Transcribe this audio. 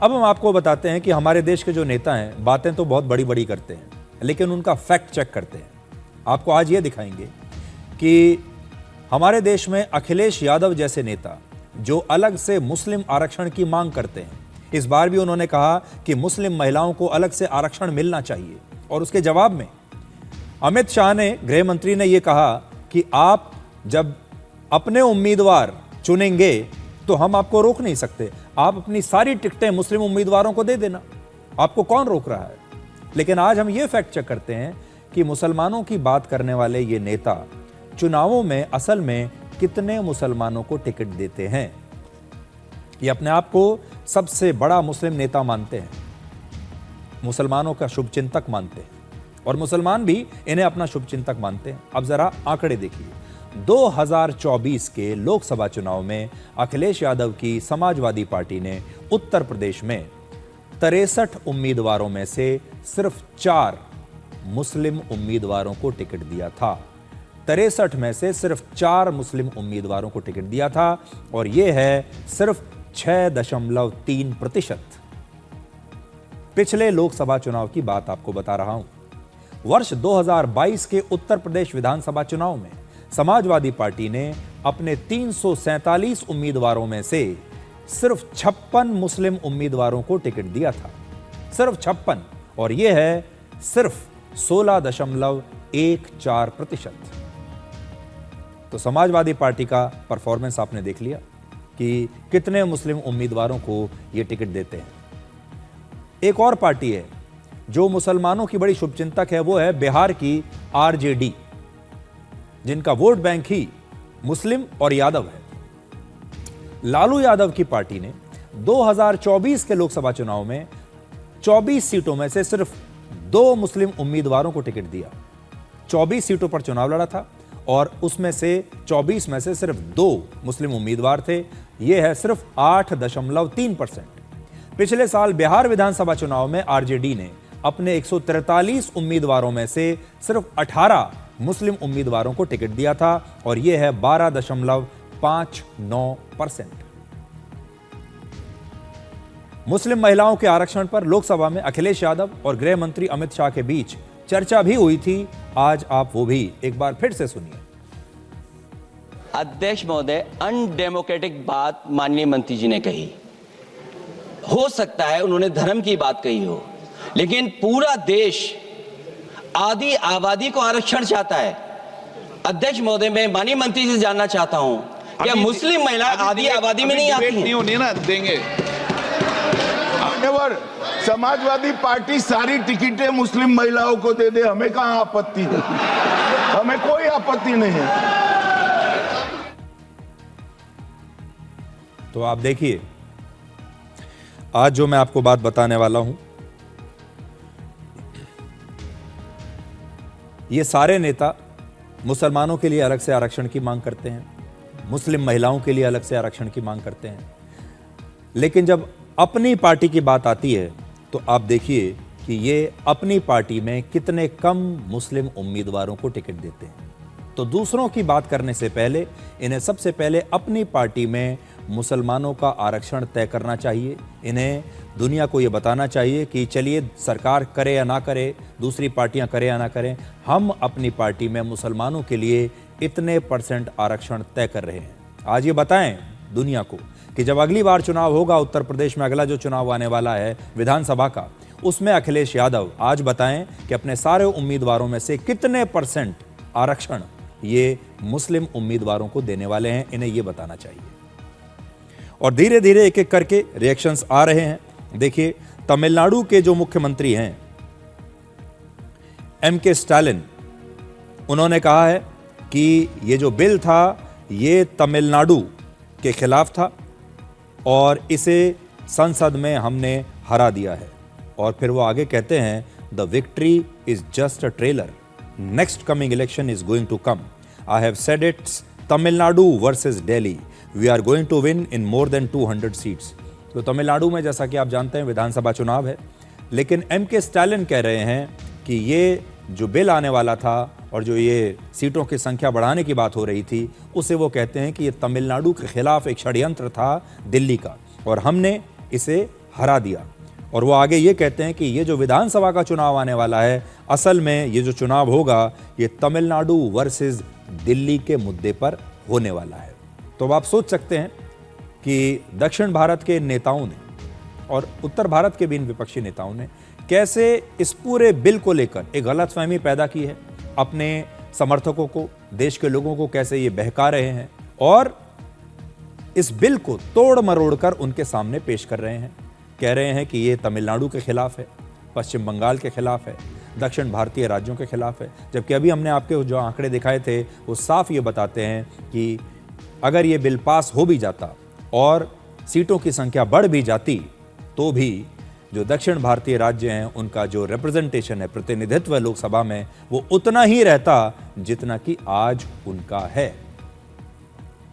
अब हम आपको बताते हैं कि हमारे देश के जो नेता हैं बातें तो बहुत बड़ी बड़ी करते हैं, लेकिन उनका फैक्ट चेक करते हैं। आपको आज ये दिखाएंगे कि हमारे देश में अखिलेश यादव जैसे नेता जो अलग से मुस्लिम आरक्षण की मांग करते हैं, इस बार भी उन्होंने कहा कि मुस्लिम महिलाओं को अलग से आरक्षण मिलना चाहिए, और उसके जवाब में अमित शाह ने, गृह मंत्री ने यह कहा कि आप जब अपने उम्मीदवार चुनेंगे तो हम आपको रोक नहीं सकते, आप अपनी सारी टिकटें मुस्लिम उम्मीदवारों को दे देना, आपको कौन रोक रहा है। लेकिन आज हम ये फैक्ट चेक करते हैं कि मुसलमानों की बात करने वाले ये नेता चुनावों में असल में कितने मुसलमानों को टिकट देते हैं। ये अपने आप को सबसे बड़ा मुस्लिम नेता मानते हैं, मुसलमानों का शुभचिंतक मानते हैं, और मुसलमान भी इन्हें अपना शुभचिंतक मानते हैं। अब जरा आंकड़े देखिए। 2024 के लोकसभा चुनाव में अखिलेश यादव की समाजवादी पार्टी ने उत्तर प्रदेश में 63 उम्मीदवारों में से सिर्फ 4 मुस्लिम उम्मीदवारों को टिकट दिया था। 63 में से सिर्फ 4 मुस्लिम उम्मीदवारों को टिकट दिया था, और यह है सिर्फ 6.3%। पिछले लोकसभा चुनाव की बात आपको बता रहा हूं। वर्ष 2022 के उत्तर प्रदेश विधानसभा चुनाव में समाजवादी पार्टी ने अपने 347 उम्मीदवारों में से सिर्फ 56 मुस्लिम उम्मीदवारों को टिकट दिया था, सिर्फ 56, और यह है सिर्फ 16.14%। तो समाजवादी पार्टी का परफॉर्मेंस आपने देख लिया कि कितने मुस्लिम उम्मीदवारों को यह टिकट देते हैं। एक और पार्टी है जो मुसलमानों की बड़ी शुभचिंतक है, वो है बिहार की आरजेडी, जिनका वोट बैंक ही मुस्लिम और यादव है। लालू यादव की पार्टी ने 2024 के लोकसभा चुनाव में 24 सीटों में से सिर्फ 2 मुस्लिम उम्मीदवारों को टिकट दिया। 24 सीटों पर चुनाव लड़ा था, और उसमें से 24 में से सिर्फ 2 मुस्लिम उम्मीदवार थे। यह है सिर्फ 8.3%। पिछले साल बिहार विधानसभा चुनाव में आरजेडी ने अपने 143 उम्मीदवारों में से सिर्फ 18 मुस्लिम उम्मीदवारों को टिकट दिया था, और यह है 12.59%। मुस्लिम महिलाओं के आरक्षण पर लोकसभा में अखिलेश यादव और गृह मंत्री अमित शाह के बीच चर्चा भी हुई थी। आज आप वो भी एक बार फिर से सुनिए। अध्यक्ष महोदय, अनडेमोक्रेटिक बात माननीय मंत्री जी ने कही। हो सकता है उन्होंने धर्म की बात कही हो, लेकिन पूरा देश आधी आबादी को आरक्षण चाहता है। अध्यक्ष महोदय, मैं माननीय मंत्री जी से जानना चाहता हूं, क्या मुस्लिम महिला आधी आबादी में नहीं आती है? नहीं होनी ना, देंगे। समाजवादी पार्टी सारी टिकटें मुस्लिम महिलाओं को दे दे, हमें कहां आपत्ति है, हमें कोई आपत्ति नहीं है। तो आप देखिए, आज जो मैं आपको बात बताने वाला हूं, ये सारे नेता मुसलमानों के लिए अलग से आरक्षण की मांग करते हैं, मुस्लिम महिलाओं के लिए अलग से आरक्षण की मांग करते हैं, लेकिन जब अपनी पार्टी की बात आती है तो आप देखिए कि ये अपनी पार्टी में कितने कम मुस्लिम उम्मीदवारों को टिकट देते हैं। तो दूसरों की बात करने से पहले इन्हें सबसे पहले अपनी पार्टी में मुसलमानों का आरक्षण तय करना चाहिए। इन्हें दुनिया को ये बताना चाहिए कि चलिए सरकार करे या ना करे, दूसरी पार्टियां करे या ना करें, हम अपनी पार्टी में मुसलमानों के लिए इतने % आरक्षण तय कर रहे हैं। आज ये बताएं दुनिया को कि जब अगली बार चुनाव होगा उत्तर प्रदेश में, अगला जो चुनाव आने वाला है विधानसभा का, उसमें अखिलेश यादव आज बताएं कि अपने सारे उम्मीदवारों में से कितने % आरक्षण ये मुस्लिम उम्मीदवारों को देने वाले हैं। इन्हें ये बताना चाहिए। और धीरे धीरे एक एक करके रिएक्शंस आ रहे हैं। देखिए, तमिलनाडु के जो मुख्यमंत्री हैं M.K. स्टालिन, उन्होंने कहा है कि ये जो बिल था ये तमिलनाडु के खिलाफ था और इसे संसद में हमने हरा दिया है। और फिर वो आगे कहते हैं, the victory is just a trailer, next coming election is going to come, I have said it's Tamil Nadu versus Delhi, we are going to win in more than 200 seats. तो तमिलनाडु में जैसा कि आप जानते हैं विधानसभा चुनाव है, लेकिन M.K. स्टालिन कह रहे हैं कि ये जो बिल आने वाला था और जो ये सीटों की संख्या बढ़ाने की बात हो रही थी, उसे वो कहते हैं कि ये तमिलनाडु के खिलाफ एक षड्यंत्र था दिल्ली का, और हमने इसे हरा दिया। और वो आगे ये कहते हैं कि ये जो विधानसभा का चुनाव आने वाला है, असल में ये जो चुनाव होगा ये तमिलनाडु वर्सेस दिल्ली के मुद्दे पर होने वाला है। तो अब आप सोच सकते हैं कि दक्षिण भारत के नेताओं ने और उत्तर भारत के भी इन विपक्षी नेताओं ने कैसे इस पूरे बिल को लेकर एक गलतफहमी पैदा की है, अपने समर्थकों को, देश के लोगों को कैसे ये बहका रहे हैं और इस बिल को तोड़ मरोड़ कर उनके सामने पेश कर रहे हैं। कह रहे हैं कि ये तमिलनाडु के खिलाफ है, पश्चिम बंगाल के खिलाफ है, दक्षिण भारतीय राज्यों के खिलाफ है, जबकि अभी हमने आपके जो आंकड़े दिखाए थे वो साफ ये बताते हैं कि अगर ये बिल पास हो भी जाता और सीटों की संख्या बढ़ भी जाती तो भी जो दक्षिण भारतीय राज्य हैं उनका जो रिप्रेजेंटेशन है, प्रतिनिधित्व लोकसभा में, वो उतना ही रहता जितना कि आज उनका है।